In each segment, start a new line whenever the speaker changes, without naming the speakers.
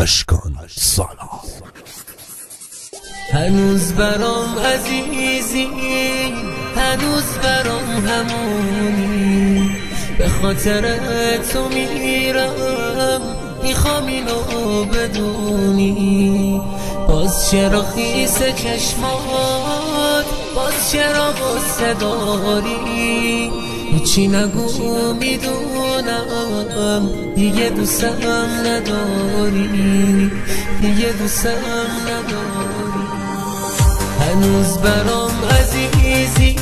اشکان سالار.
هنوز برام عزیزی، هنوز برام همونی، به خاطر تو میرم، میخوام اینو بدونی. باز چرا خیس چشمات، باز چرا غصه داری؟ هیچی نگو میدونم دیگه دوستم نداری، دیگه دوستم نداری. هنوز برام عزیزی،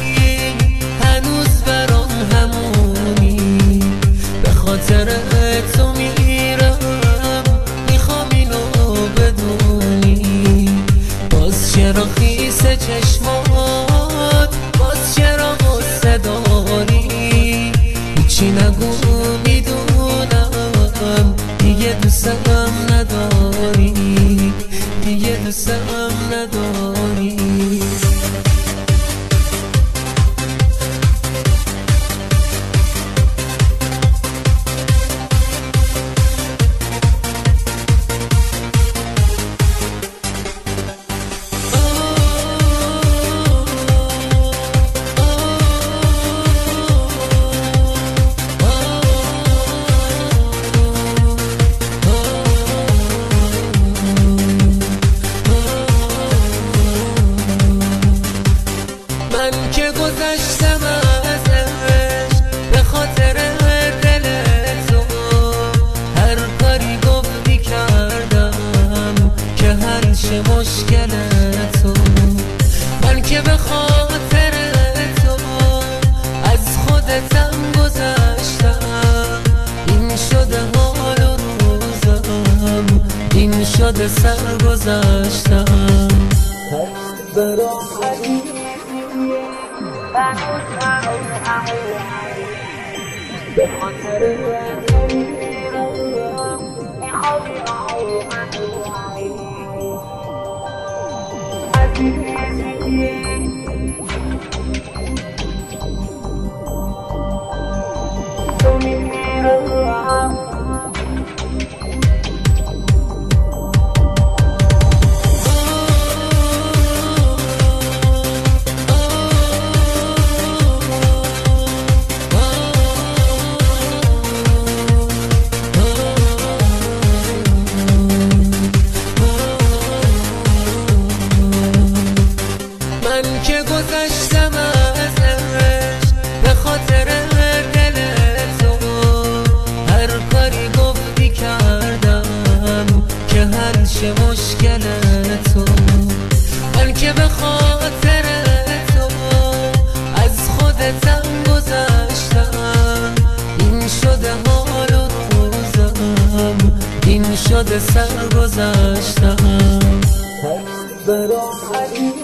هنوز برام همونی، به خاطر تو میرم، میخوام اینو بدونی. باز چرا خیس چشمات، باز چرا غصه داری؟ هیچی نگو میدونم دیگه دوستم نداری، دیگه دوستم نداری. من که گذشتم ازش به خاطر دل تو، هر کاری گفتی کردم که حل شه مشکل تو. من که به خاطر تو از خودتم گذشتم، این شده حال و روزم، این شده سر گذشتم. برام به خاطر من که گذشتم ازش به خاطر دل تو، هر کاری گفتی کردم که حل شه مشکل تو. من که به خاطر تو از خودتم گذشتم، این شده حال و روزم، این شده سر گذشتم. برام